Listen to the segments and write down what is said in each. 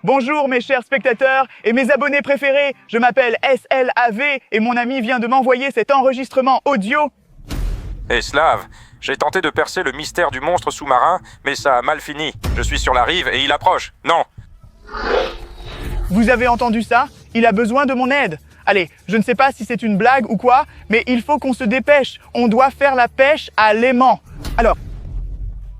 Bonjour mes chers spectateurs et mes abonnés préférés, je m'appelle SLAV et mon ami vient de m'envoyer cet enregistrement audio. Hé Slav, j'ai tenté de percer le mystère du monstre sous-marin, mais ça a mal fini. Je suis sur la rive et il approche. Non. Vous avez entendu ça? Il a besoin de mon aide. Allez, je ne sais pas si c'est une blague ou quoi, mais il faut qu'on se dépêche. On doit faire la pêche à l'aimant. Alors,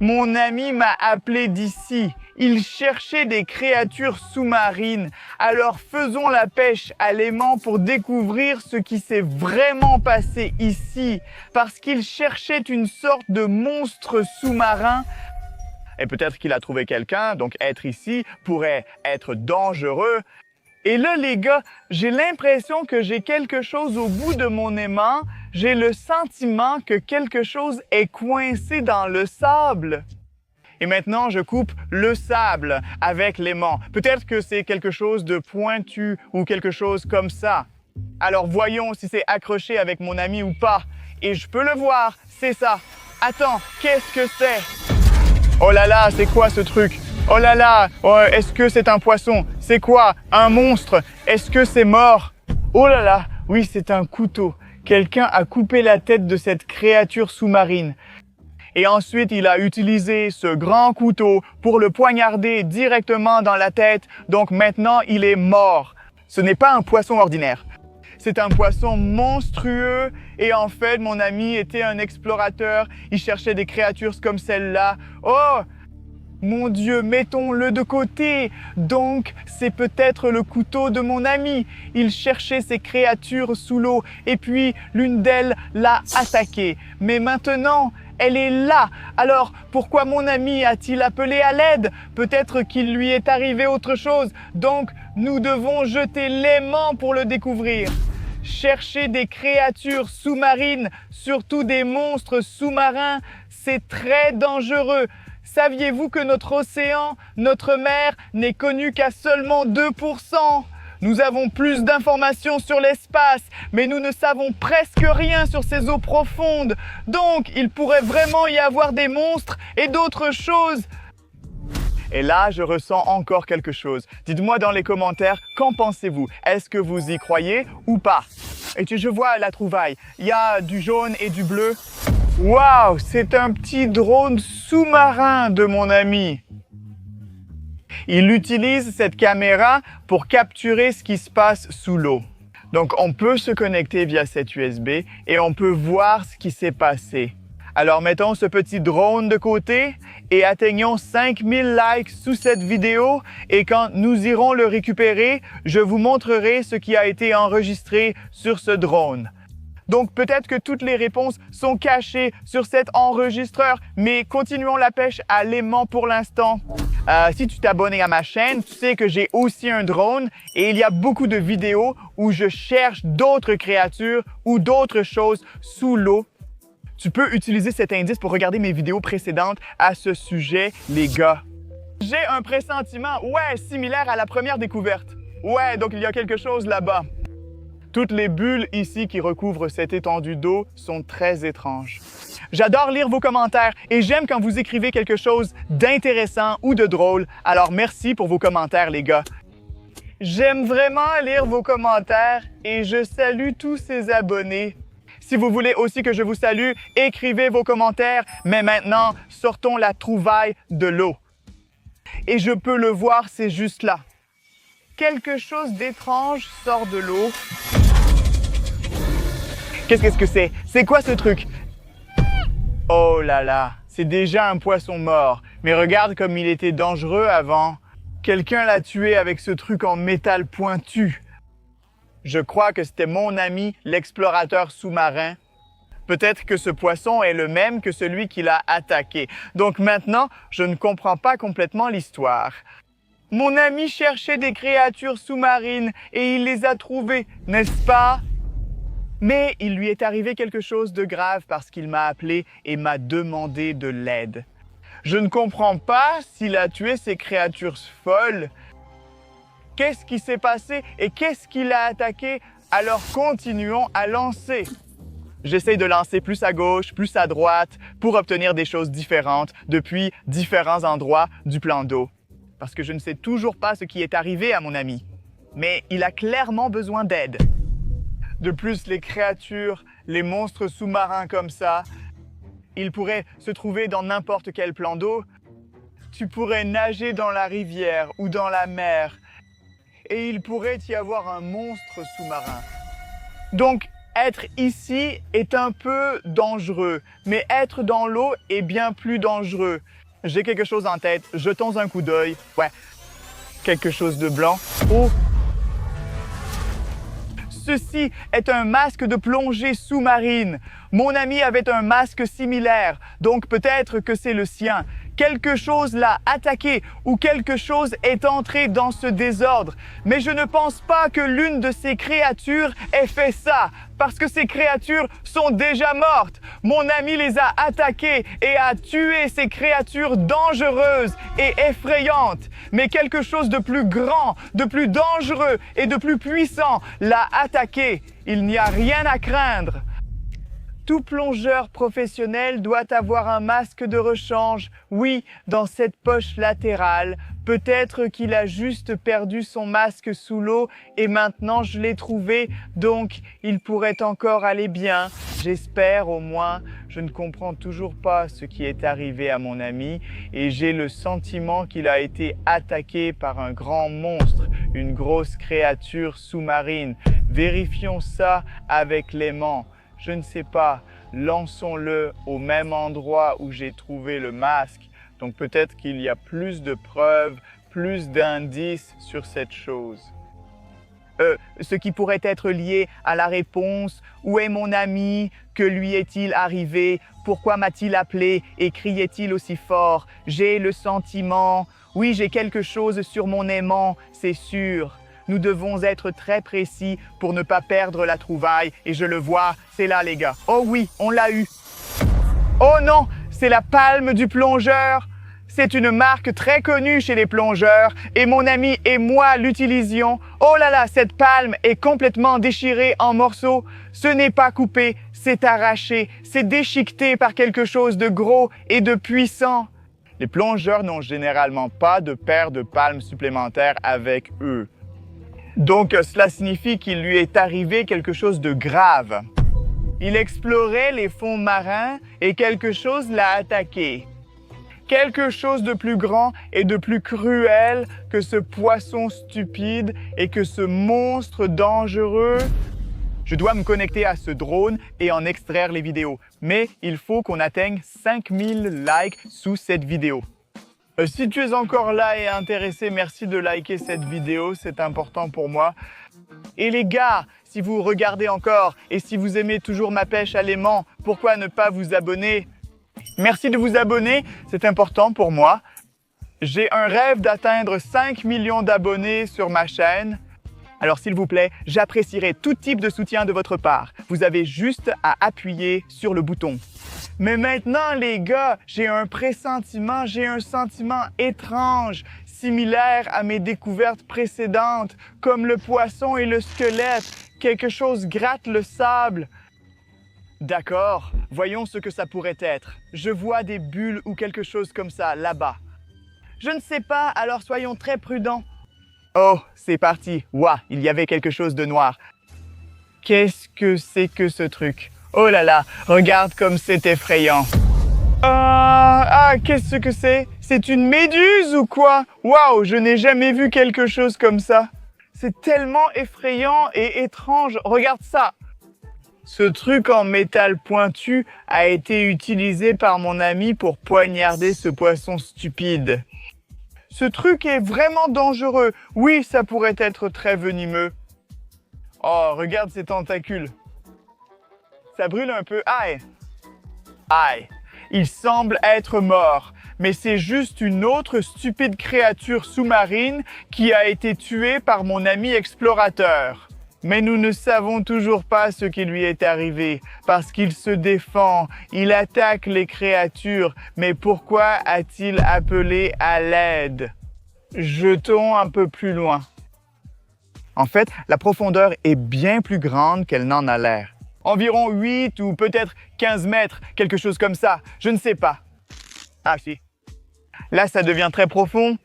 mon ami m'a appelé d'ici. Il cherchait des créatures sous-marines. Alors faisons la pêche à l'aimant pour découvrir ce qui s'est vraiment passé ici. Parce qu'il cherchait une sorte de monstre sous-marin. Et peut-être qu'il a trouvé quelqu'un, donc être ici pourrait être dangereux. Et là, les gars, j'ai l'impression que j'ai quelque chose au bout de mon aimant. J'ai le sentiment que quelque chose est coincé dans le sable. Et maintenant, je coupe le sable avec l'aimant. Peut-être que c'est quelque chose de pointu ou quelque chose comme ça. Alors voyons si c'est accroché avec mon ami ou pas. Et je peux le voir, c'est ça. Attends, qu'est-ce que c'est? Oh là là, c'est quoi ce truc? Oh là là, est-ce que c'est un poisson? C'est quoi? Un monstre? Est-ce que c'est mort? Oh là là, oui, c'est un couteau. Quelqu'un a coupé la tête de cette créature sous-marine. Et ensuite, il a utilisé ce grand couteau pour le poignarder directement dans la tête. Donc maintenant, il est mort. Ce n'est pas un poisson ordinaire. C'est un poisson monstrueux. Et en fait, mon ami était un explorateur. Il cherchait des créatures comme celle-là. Oh! Mon Dieu, mettons-le de côté. Donc, c'est peut-être le couteau de mon ami. Il cherchait ces créatures sous l'eau et puis l'une d'elles l'a attaqué. Mais maintenant, elle est là. Alors, pourquoi mon ami a-t-il appelé à l'aide? Peut-être qu'il lui est arrivé autre chose. Donc, nous devons jeter l'aimant pour le découvrir. Chercher des créatures sous-marines, surtout des monstres sous-marins, c'est très dangereux. Saviez-vous que notre océan, notre mer, n'est connu qu'à seulement 2%? Nous avons plus d'informations sur l'espace, mais nous ne savons presque rien sur ces eaux profondes. Donc, il pourrait vraiment y avoir des monstres et d'autres choses. Et là, je ressens encore quelque chose. Dites-moi dans les commentaires, qu'en pensez-vous? Est-ce que vous y croyez ou pas? Et je vois la trouvaille. Il y a du jaune et du bleu. Waouh, c'est un petit drone sous-marin de mon ami. Il utilise cette caméra pour capturer ce qui se passe sous l'eau. Donc, on peut se connecter via cette USB et on peut voir ce qui s'est passé. Alors, mettons ce petit drone de côté et atteignons 5000 likes sous cette vidéo. Et quand nous irons le récupérer, je vous montrerai ce qui a été enregistré sur ce drone. Donc, peut-être que toutes les réponses sont cachées sur cet enregistreur, mais continuons la pêche à l'aimant pour l'instant. Si tu t'es abonné à ma chaîne, tu sais que j'ai aussi un drone et il y a beaucoup de vidéos où je cherche d'autres créatures ou d'autres choses sous l'eau. Tu peux utiliser cet indice pour regarder mes vidéos précédentes à ce sujet, les gars. J'ai un pressentiment, similaire à la première découverte. Donc il y a quelque chose là-bas. Toutes les bulles ici qui recouvrent cette étendue d'eau sont très étranges. J'adore lire vos commentaires et j'aime quand vous écrivez quelque chose d'intéressant ou de drôle. Alors merci pour vos commentaires, les gars. J'aime vraiment lire vos commentaires et je salue tous ces abonnés. Si vous voulez aussi que je vous salue, écrivez vos commentaires. Mais maintenant, sortons la trouvaille de l'eau. Et je peux le voir, c'est juste là. Quelque chose d'étrange sort de l'eau. Qu'est-ce que c'est? C'est quoi ce truc? Oh là là, c'est déjà un poisson mort. Mais regarde comme il était dangereux avant. Quelqu'un l'a tué avec ce truc en métal pointu. Je crois que c'était mon ami, l'explorateur sous-marin. Peut-être que ce poisson est le même que celui qui l'a attaqué. Donc maintenant, je ne comprends pas complètement l'histoire. Mon ami cherchait des créatures sous-marines et il les a trouvées, n'est-ce pas? Mais il lui est arrivé quelque chose de grave parce qu'il m'a appelé et m'a demandé de l'aide. Je ne comprends pas s'il a tué ces créatures folles. Qu'est-ce qui s'est passé et qu'est-ce qu'il a attaqué? Alors continuons à lancer. J'essaie de lancer plus à gauche, plus à droite pour obtenir des choses différentes depuis différents endroits du plan d'eau. parce que je ne sais toujours pas ce qui est arrivé à mon ami. Mais il a clairement besoin d'aide. De plus, les créatures, les monstres sous-marins comme ça, ils pourraient se trouver dans n'importe quel plan d'eau. Tu pourrais nager dans la rivière ou dans la mer, et il pourrait y avoir un monstre sous-marin. Donc, être ici est un peu dangereux, mais être dans l'eau est bien plus dangereux. J'ai quelque chose en tête, jetons un coup d'œil. Ouais, quelque chose de blanc. Oh! Ceci est un masque de plongée sous-marine. Mon ami avait un masque similaire, donc peut-être que c'est le sien. Quelque chose l'a attaqué ou quelque chose est entré dans ce désordre. Mais je ne pense pas que l'une de ces créatures ait fait ça, parce que ces créatures sont déjà mortes. Mon ami les a attaquées et a tué ces créatures dangereuses et effrayantes. Mais quelque chose de plus grand, de plus dangereux et de plus puissant l'a attaqué. Il n'y a rien à craindre. Tout plongeur professionnel doit avoir un masque de rechange, oui, dans cette poche latérale. Peut-être qu'il a juste perdu son masque sous l'eau et maintenant je l'ai trouvé, donc il pourrait encore aller bien. J'espère au moins. Je ne comprends toujours pas ce qui est arrivé à mon ami et j'ai le sentiment qu'il a été attaqué par un grand monstre, une grosse créature sous-marine. Vérifions ça avec l'aimant. Je ne sais pas, lançons-le au même endroit où j'ai trouvé le masque. Donc peut-être qu'il y a plus de preuves, plus d'indices sur cette chose. Ce qui pourrait être lié à la réponse « Où est mon ami? Que lui est-il arrivé? Pourquoi m'a-t-il appelé? Et criait-il aussi fort? J'ai le sentiment... Oui, j'ai quelque chose sur mon aimant, c'est sûr. » Nous devons être très précis pour ne pas perdre la trouvaille. Et je le vois, c'est là les gars. Oh oui, on l'a eu. Oh non, c'est la palme du plongeur. C'est une marque très connue chez les plongeurs. Et mon ami et moi l'utilisions. Oh là là, cette palme est complètement déchirée en morceaux. Ce n'est pas coupé, c'est arraché. C'est déchiqueté par quelque chose de gros et de puissant. Les plongeurs n'ont généralement pas de paire de palmes supplémentaires avec eux. Donc, cela signifie qu'il lui est arrivé quelque chose de grave. Il explorait les fonds marins et quelque chose l'a attaqué. Quelque chose de plus grand et de plus cruel que ce poisson stupide et que ce monstre dangereux. Je dois me connecter à ce drone et en extraire les vidéos. Mais il faut qu'on atteigne 5000 likes sous cette vidéo. Si tu es encore là et intéressé, merci de liker cette vidéo, c'est important pour moi. Et les gars, si vous regardez encore et si vous aimez toujours ma pêche à l'aimant, pourquoi ne pas vous abonner? Merci de vous abonner, c'est important pour moi. J'ai un rêve d'atteindre 5 millions d'abonnés sur ma chaîne. Alors s'il vous plaît, j'apprécierais tout type de soutien de votre part. Vous avez juste à appuyer sur le bouton. Mais maintenant, les gars, j'ai un pressentiment, j'ai un sentiment étrange, similaire à mes découvertes précédentes, comme le poisson et le squelette. Quelque chose gratte le sable. D'accord, voyons ce que ça pourrait être. Je vois des bulles ou quelque chose comme ça, là-bas. Je ne sais pas, alors soyons très prudents. Oh, c'est parti. Ouah, il y avait quelque chose de noir. Qu'est-ce que c'est que ce truc? Oh là là, regarde comme c'est effrayant. Qu'est-ce que c'est? C'est une méduse ou quoi? Waouh, je n'ai jamais vu quelque chose comme ça. C'est tellement effrayant et étrange. Regarde ça. Ce truc en métal pointu a été utilisé par mon ami pour poignarder ce poisson stupide. Ce truc est vraiment dangereux. Oui, ça pourrait être très venimeux. Oh, regarde ces tentacules. Ça brûle un peu. Aïe! Aïe! Il semble être mort, mais c'est juste une autre stupide créature sous-marine qui a été tuée par mon ami explorateur. Mais nous ne savons toujours pas ce qui lui est arrivé, parce qu'il se défend, il attaque les créatures, mais pourquoi a-t-il appelé à l'aide? Jetons un peu plus loin. En fait, la profondeur est bien plus grande qu'elle n'en a l'air. Environ 8 ou peut-être 15 mètres, quelque chose comme ça, je ne sais pas. Ah si. Là, ça devient très profond.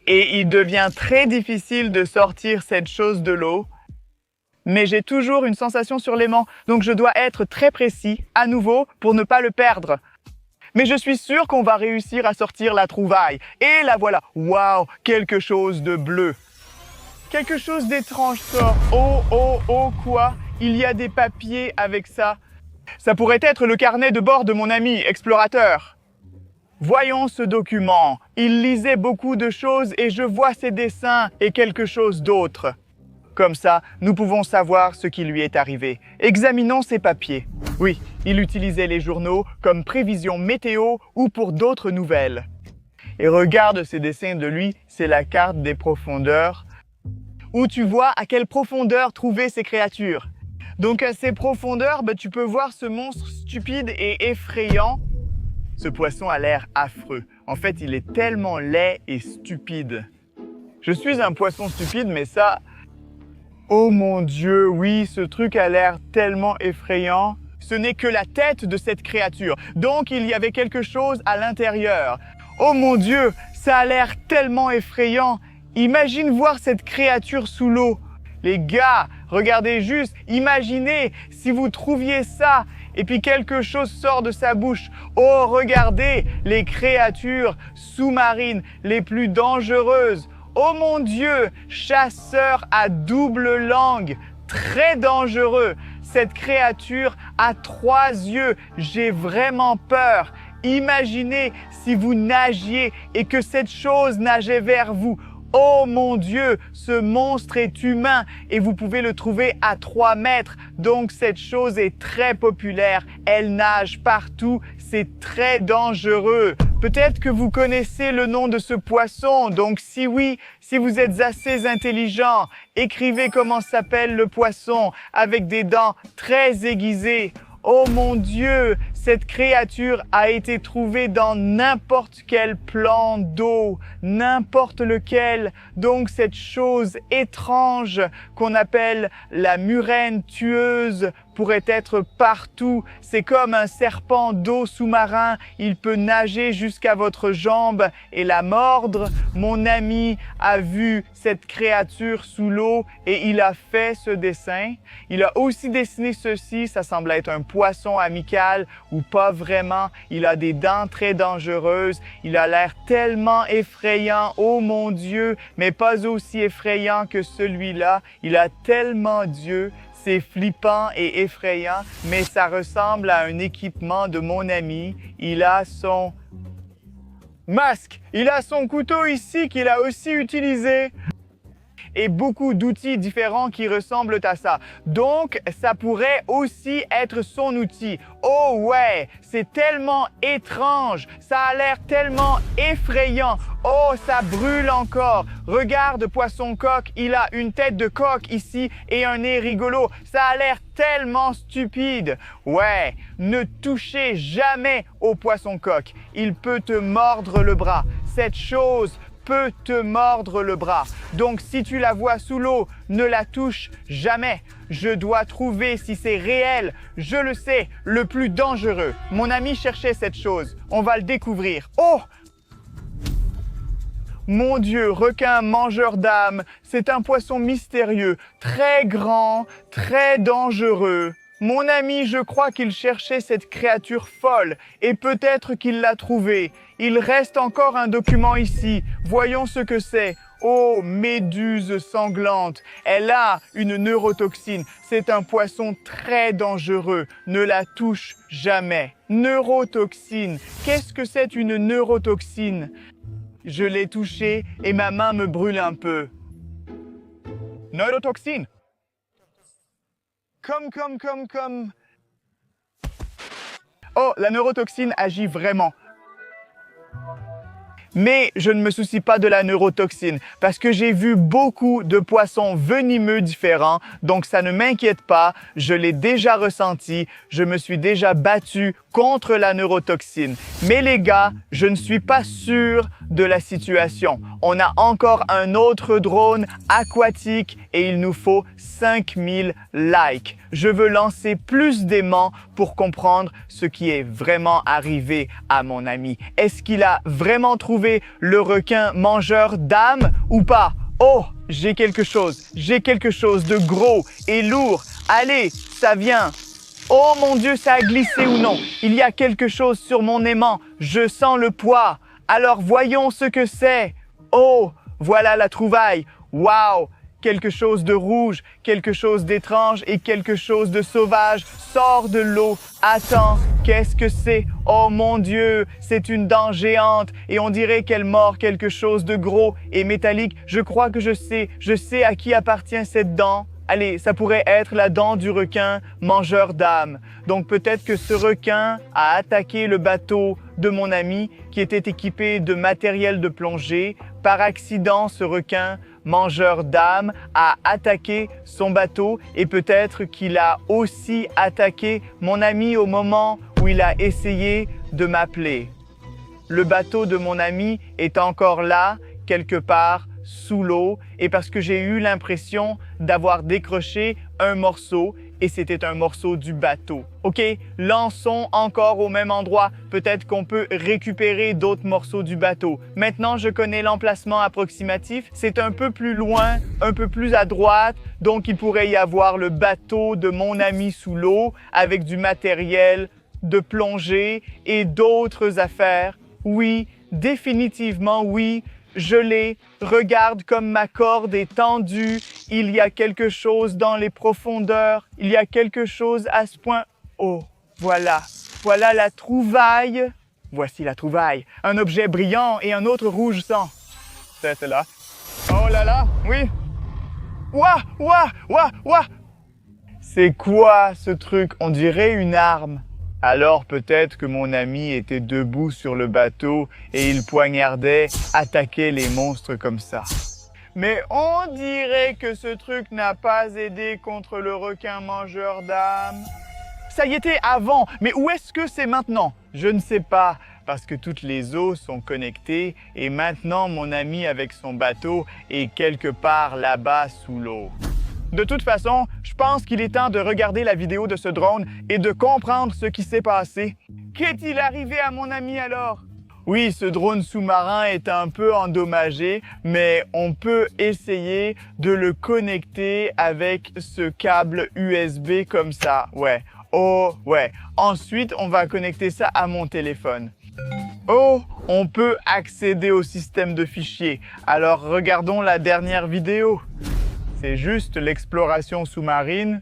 et il devient très difficile de sortir cette chose de l'eau. Mais j'ai toujours une sensation sur l'aimant, donc je dois être très précis, à nouveau, pour ne pas le perdre. Mais je suis sûr qu'on va réussir à sortir la trouvaille. Et la voilà. Waouh, quelque chose de bleu. Quelque chose d'étrange sort. Oh, oh, oh, quoi? Il y a des papiers avec ça. Ça pourrait être le carnet de bord de mon ami explorateur. Voyons ce document. Il lisait beaucoup de choses et je vois ses dessins et quelque chose d'autre. Comme ça, nous pouvons savoir ce qui lui est arrivé. Examinons ses papiers. Oui, il utilisait les journaux comme prévision météo ou pour d'autres nouvelles. Et regarde ces dessins de lui, c'est la carte des profondeurs, où tu vois à quelle profondeur trouver ces créatures. Donc à ces profondeurs, tu peux voir ce monstre stupide et effrayant. Ce poisson a l'air affreux. En fait, il est tellement laid et stupide. Je suis un poisson stupide, mais ça... Oh mon Dieu, oui, ce truc a l'air tellement effrayant. Ce n'est que la tête de cette créature. Donc, il y avait quelque chose à l'intérieur. Oh mon Dieu, ça a l'air tellement effrayant. Imagine voir cette créature sous l'eau. Les gars, regardez juste, imaginez si vous trouviez ça et puis quelque chose sort de sa bouche. Oh, regardez les créatures sous-marines les plus dangereuses. Oh mon Dieu, chasseur à double langue, très dangereux. Cette créature a 3 yeux, j'ai vraiment peur. Imaginez si vous nagiez et que cette chose nageait vers vous. Oh mon Dieu, ce monstre est humain et vous pouvez le trouver à 3 mètres. Donc cette chose est très populaire, elle nage partout, c'est très dangereux. Peut-être que vous connaissez le nom de ce poisson, donc si oui, si vous êtes assez intelligent, écrivez comment s'appelle le poisson avec des dents très aiguisées. Oh mon Dieu, cette créature a été trouvée dans n'importe quel plan d'eau, n'importe lequel. Donc cette chose étrange qu'on appelle la murène tueuse pourrait être partout. C'est comme un serpent d'eau sous-marin. Il peut nager jusqu'à votre jambe et la mordre. Mon ami a vu cette créature sous l'eau et il a fait ce dessin. Il a aussi dessiné ceci. Ça semble être un poisson amical ou pas vraiment. Il a des dents très dangereuses. Il a l'air tellement effrayant. Oh mon Dieu, mais pas aussi effrayant que celui-là. Il a tellement d'yeux. C'est flippant et effrayant, mais ça ressemble à un équipement de mon ami. Il a son masque, il a son couteau ici qu'il a aussi utilisé. Et beaucoup d'outils différents qui ressemblent à ça. Donc, ça pourrait aussi être son outil. Oh ouais, c'est tellement étrange, ça a l'air tellement effrayant. Oh, ça brûle encore. Regarde, poisson coq, il a une tête de coq ici et un nez rigolo. Ça a l'air tellement stupide. Ouais, ne touchez jamais au poisson coq. Il peut te mordre le bras. Cette chose peut te mordre le bras. Donc si tu la vois sous l'eau, ne la touche jamais. Je dois trouver si c'est réel. Je le sais, le plus dangereux. Mon ami cherchait cette chose. On va le découvrir. Oh! Mon Dieu, requin mangeur d'âmes, c'est un poisson mystérieux, très grand, très dangereux. Mon ami, je crois qu'il cherchait cette créature folle et peut-être qu'il l'a trouvée. Il reste encore un document ici. Voyons ce que c'est. Oh, méduse sanglante. Elle a une neurotoxine. C'est un poisson très dangereux. Ne la touche jamais. Neurotoxine. Qu'est-ce que c'est une neurotoxine? Je l'ai touchée et ma main me brûle un peu. Neurotoxine. Comme. Oh, la neurotoxine agit vraiment. Mais je ne me soucie pas de la neurotoxine parce que j'ai vu beaucoup de poissons venimeux différents, donc ça ne m'inquiète pas, je l'ai déjà ressenti, je me suis déjà battu contre la neurotoxine. Mais les gars, je ne suis pas sûr de la situation. On a encore un autre drone aquatique et il nous faut 5000 likes. Je veux lancer plus d'aimants pour comprendre ce qui est vraiment arrivé à mon ami. Est-ce qu'il a vraiment trouvé le requin mangeur d'âmes ou pas? Oh, j'ai quelque chose de gros et lourd. Allez, ça vient. Oh mon Dieu, ça a glissé ou non? Il y a quelque chose sur mon aimant. Je sens le poids. Alors voyons ce que c'est. Oh, voilà la trouvaille. Waouh! Quelque chose de rouge, quelque chose d'étrange et quelque chose de sauvage sort de l'eau. Attends, qu'est-ce que c'est? Oh mon Dieu, c'est une dent géante et on dirait qu'elle mord quelque chose de gros et métallique. Je crois que je sais à qui appartient cette dent. Allez, ça pourrait être la dent du requin mangeur d'âmes. Donc peut-être que ce requin a attaqué le bateau de mon ami qui était équipé de matériel de plongée. Par accident, ce requin mangeur d'âmes a attaqué son bateau et peut-être qu'il a aussi attaqué mon ami au moment où il a essayé de m'appeler. Le bateau de mon ami est encore là, quelque part, sous l'eau et parce que j'ai eu l'impression d'avoir décroché un morceau et c'était un morceau du bateau. Ok, lançons encore au même endroit. Peut-être qu'on peut récupérer d'autres morceaux du bateau. Maintenant, je connais l'emplacement approximatif. C'est un peu plus loin, un peu plus à droite. Donc, il pourrait y avoir le bateau de mon ami sous l'eau avec du matériel de plongée et d'autres affaires. Oui, définitivement oui. Je l'ai, regarde comme ma corde est tendue, il y a quelque chose dans les profondeurs, il y a quelque chose à ce point. Oh, voilà la trouvaille. Voici la trouvaille, un objet brillant et un autre rouge sang. C'est là. Oh là là, oui. Ouah. C'est quoi ce truc? On dirait une arme. Alors peut-être que mon ami était debout sur le bateau et il poignardait, attaquait les monstres comme ça. Mais on dirait que ce truc n'a pas aidé contre le requin mangeur d'âmes. Ça y était avant, mais où est-ce que c'est maintenant? Je ne sais pas, parce que toutes les eaux sont connectées et maintenant mon ami avec son bateau est quelque part là-bas sous l'eau. De toute façon, je pense qu'il est temps de regarder la vidéo de ce drone et de comprendre ce qui s'est passé. Qu'est-il arrivé à mon ami alors? Oui, ce drone sous-marin est un peu endommagé, mais on peut essayer de le connecter avec ce câble USB comme ça. Ouais. Oh, ouais. Ensuite, on va connecter ça à mon téléphone. Oh, on peut accéder au système de fichiers. Alors, regardons la dernière vidéo. C'est juste l'exploration sous-marine.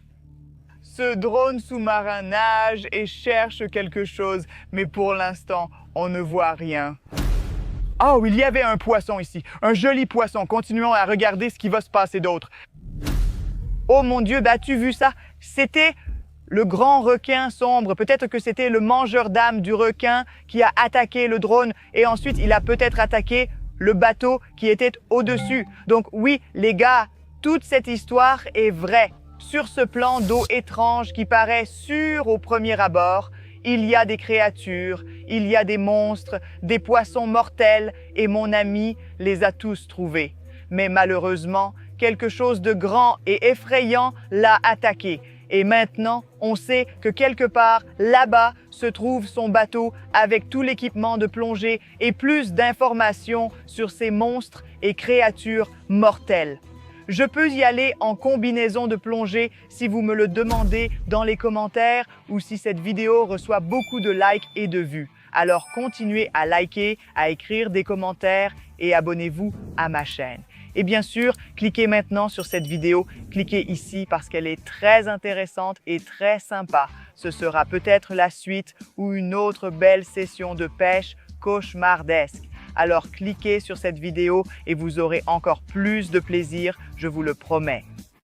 Ce drone sous-marin nage et cherche quelque chose, mais pour l'instant, on ne voit rien. Oh, il y avait un poisson ici, un joli poisson. Continuons à regarder ce qui va se passer d'autre. Oh mon Dieu, as-tu vu ça? C'était le grand requin sombre. Peut-être que c'était le mangeur d'âmes du requin qui a attaqué le drone et ensuite il a peut-être attaqué le bateau qui était au-dessus. Donc oui, les gars, toute cette histoire est vraie. Sur ce plan d'eau étrange qui paraît sûr au premier abord, il y a des créatures, il y a des monstres, des poissons mortels et mon ami les a tous trouvés. Mais malheureusement, quelque chose de grand et effrayant l'a attaqué. Et maintenant, on sait que quelque part là-bas se trouve son bateau avec tout l'équipement de plongée et plus d'informations sur ces monstres et créatures mortelles. Je peux y aller en combinaison de plongée si vous me le demandez dans les commentaires ou si cette vidéo reçoit beaucoup de likes et de vues. Alors continuez à liker, à écrire des commentaires et abonnez-vous à ma chaîne. Et bien sûr, cliquez maintenant sur cette vidéo, cliquez ici parce qu'elle est très intéressante et très sympa. Ce sera peut-être la suite ou une autre belle session de pêche cauchemardesque. Alors cliquez sur cette vidéo et vous aurez encore plus de plaisir, je vous le promets.